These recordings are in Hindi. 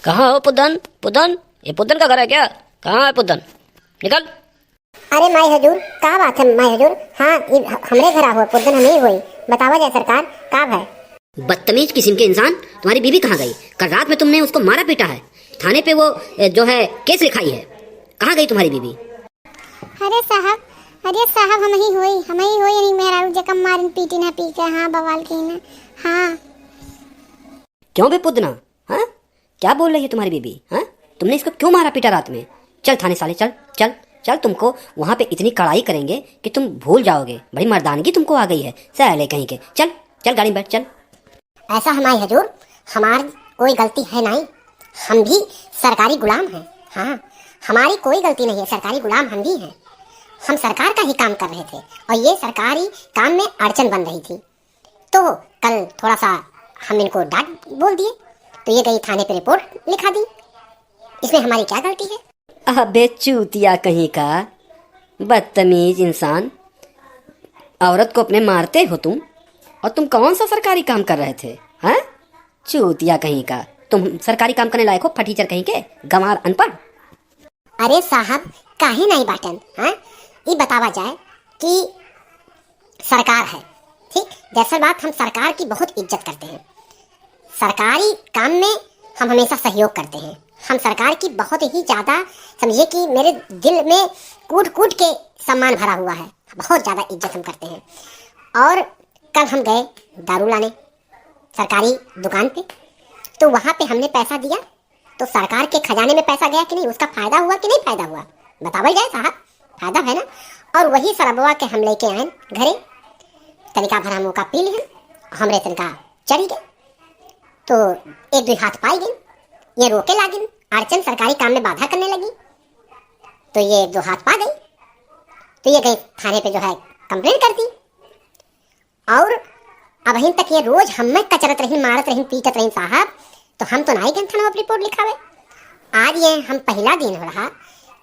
कहाँ हो पुदन? पुदन, ये पुदन का घर है क्या? कहाँ है पुदन? निकल। अरे माई हजूर, का बात है माई हजूर? हाँ, हमरे घर हुआ पुदन हमें ही हुई। बतावा जाए सरकार, का है? बदतमीज किस्म के इंसान, तुम्हारी बीवी कहाँ गई? कल रात में तुमने उसको मारा पीटा है, थाने पे वो जो है केस लिखाई है। कहाँ गई तुम्हारी बीवी? अरे साहब हम ही हुई नहीं मेहरा जकम मारिन पीटी ना पी के। हाँ बवाल की ना। हाँ क्यों बे पुदना? हाँ, क्या बोल रही है तुम्हारी बीबी? हाँ, तुमने इसको क्यों मारा पीटा रात में? चल थाने साले, चल चल चल, तुमको वहाँ पे इतनी कड़ाई करेंगे कि तुम भूल जाओगे। बड़ी मर्दानगी तुमको आ गई है साले कहीं के। चल चल गाड़ी में बैठ, चल। ऐसा हमारी हजूर, हमारी कोई गलती है नहीं, हम भी सरकारी गुलाम हैं। हाँ, हमारी कोई गलती नहीं है, सरकारी गुलाम हम भी हैं। हम सरकार का ही काम कर रहे थे और ये सरकारी काम में अड़चन बन रही थी, तो कल थोड़ा सा हम इनको डांट बोल दिए, तो ये गई थाने पे रिपोर्ट लिखा दी। इसमें हमारी क्या गलती है? अबे चूतिया कहीं का, बदतमीज इंसान, औरत को अपने मारते हो तुम? और तुम कौन सा सरकारी काम कर रहे थे? हाँ, चूतिया कहीं का, तुम सरकारी काम करने लायक हो? फटीचर कहीं के, गंवार, अनपढ़। अरे साहब, काहे नहीं बाटन? हाँ, ये बतावा जाए कि सरकार है, ठीक? दरअसल बात, हम सरकार की बहुत इज्जत करते हैं। सरकारी काम में हम हमेशा सहयोग करते हैं। हम सरकार की बहुत ही ज़्यादा, समझिए कि मेरे दिल में कूट कूट के सम्मान भरा हुआ है। बहुत ज़्यादा इज्जत हम करते हैं। और कल हम गए दारू लाने सरकारी दुकान पे, तो वहाँ पे हमने पैसा दिया, तो सरकार के खजाने में पैसा गया कि नहीं, उसका फायदा हुआ कि नहीं फायदा हुआ? बतावल जाए साहब, फायदा है ना। और वही सरबवा के हम लेके आए घरे, तनिका भरा मौका पी लिहन, हमरे तनिका चढ़ी गए, तो एक दो हाथ पाई गई, ये रोके लागिन, अड़चन सरकारी काम में बाधा करने लगी, तो ये एक दो हाथ पा गई, तो ये गई थाने पे जो है कंप्लेंट कर दी। और अब अहीं तक ये रोज हमें कचरत रही, मारत रही, पीटत रही साहब, तो हम तो नहीं गए थाना में रिपोर्ट लिखावे। आज ये हम पहला दिन हो रहा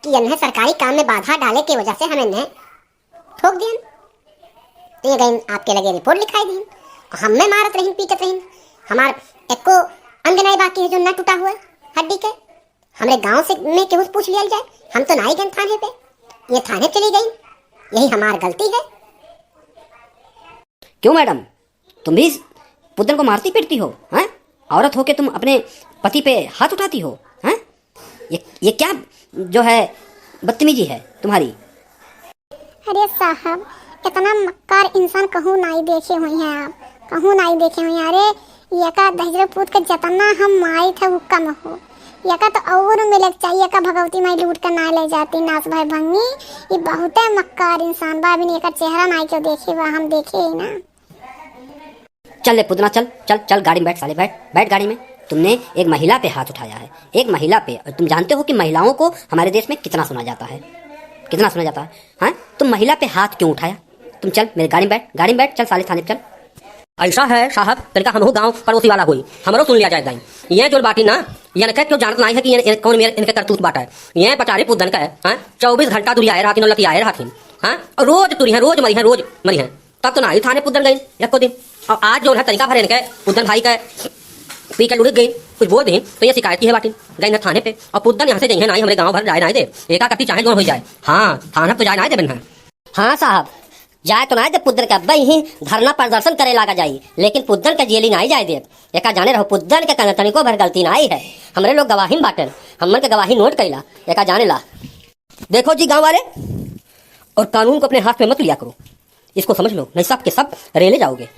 कि इन्हें सरकारी काम में बाधा डाले की वजह से हम इन्हें ठोक दिए, तो ये गई आपके लगे रिपोर्ट लिखाई दी, हमें मारत रही, पीटत रही। हमार एको अंग नहीं बाकी है जो न टूटा हुआ हड्डी के। हमरे गांव से में केहू पूछ लिया जाए, हम तो नहीं गए थाने पे, ये थाने चली गई, यही हमार गलती है। क्यों मैडम, तुम भी पुदन को मारती पीटती हो? हैं, औरत हो के तुम अपने पति पे हाथ उठाती हो? हैं, ये क्या जो है बदतमीजी है तुम्हारी? अरे साहब, इतना मक्कार इंसान कहूँ नहीं देखे हुए हैं आप, कहूँ नहीं देखे हुए हैं। अरे यका दहजरे पूत के जतना हम माई थे वो कम हो, यका तो और मिले चाहिए, यका भगवती माई लूट कर ना ले जाती नाच भाई भंगी। ये बहुत मक्कार इंसान बा, अभी यका चेहरा नहीं क्यों देखे बा, हम देखे ही ना। चल ले पुदना, चल चल चल गाड़ी में बैठ साले, बैठ बैठ गाड़ी में। तुमने एक महिला पे हाथ उठाया है, एक महिला पे, और तुम जानते हो कि महिलाओं को हमारे देश में कितना सुना जाता है, कितना सुना जाता है। हाँ, तुम महिला पे हाथ क्यों उठाया? तुम चल मेरे गाड़ी में बैठ, गाड़ी में बैठ, चल साले थाने पे चल। ऐसा है साहब, तरीका हम हो गांव पड़ोसी वाला हुई, हमरो सुन लिया जाएगा। ये जो बाटी ना, ये क्यों जानत नहीं है कि ये कौन मेरे इनके करतूत बाटा है। ये पचारी पुदन का है। हाँ, 24 घंटा तुरी आए रहती, लती आए रहती। हाँ, रोज तुरी है, रोज मरी है, रोज मरी है, तब तो ना ही थाने पुदन गई एक दिन। और आज जो है तरीका भरे इनके पुदन भाई का पी के लुढ़क गई, कुछ बोल दी तो ये शिकायत की है बाटी, गई ना थाने पे। और पुदन यहाँ से जाइए ना, हमारे गाँव भर जाए ना दे, एका कति चाहे जो हो जाए। हाँ, थाना तो जाए ना दे बिना। हाँ साहब, जाए तो ना दे पुदन के अब्बा ही धरना प्रदर्शन करे लागा जाई, लेकिन पुदन के जेली नहीं जाए दे। एका जाने रहो पुदन के कन तनिको भर गलती ना आई है, हमरे लोग गवाही में बाटन, हमन के गवाही नोट कैला, एका जाने ला। देखो जी गांव वाले, और कानून को अपने हाथ में मत लिया करो, इसको समझ लो, नहीं सब के सब रेले जाओगे।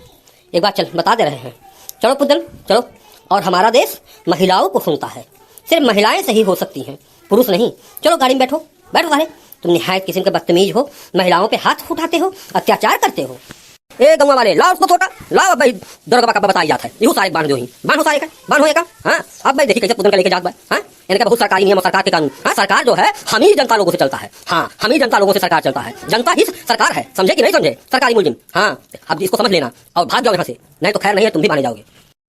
एक बात चल बता दे रहे हैं, चलो पुदन चलो। और हमारा देश महिलाओं को सुनता है, सिर्फ महिलाएं सही हो सकती हैं, पुरुष नहीं। चलो गाड़ी में बैठो, बैठो वाले। तुम निहायत किस्म के बदतमीज हो, महिलाओं पे हाथ उठाते हो, अत्याचार करते हो। ए गंवा वाले, लाओ उसको छोटा, लाओ। अब भाई दरगबा का बताई जाता है, इहो सारे बांध दो ही, बांधो सारे का, बांधो एका। हाँ, अब भाई देखिए कैसे पुदन का लेके जात बा। हाँ, इनका बहुत सरकारी नियम, सरकार के कानून। हाँ, सरकार जो है हम ही जनता लोगों से चलता है। हाँ, हम ही जनता लोगों से सरकार चलता है, जनता ही सरकार है, समझे कि नहीं समझे सरकारी मुलजिम? हाँ, अब इसको समझ लेना और भाग जाओ यहाँ से, नहीं तो खैर नहीं है, तुम भी माने जाओगे।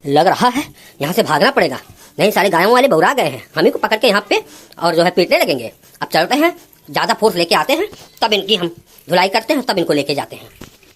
लग रहा है यहाँ से भागना पड़ेगा, नहीं सारे गायों वाले बौरा गए हैं, हम ही को पकड़ के यहाँ पे और जो है पीटने लगेंगे। अब चलते हैं, ज्यादा फोर्स लेके आते हैं, तब इनकी हम धुलाई करते हैं, तब इनको लेके जाते हैं।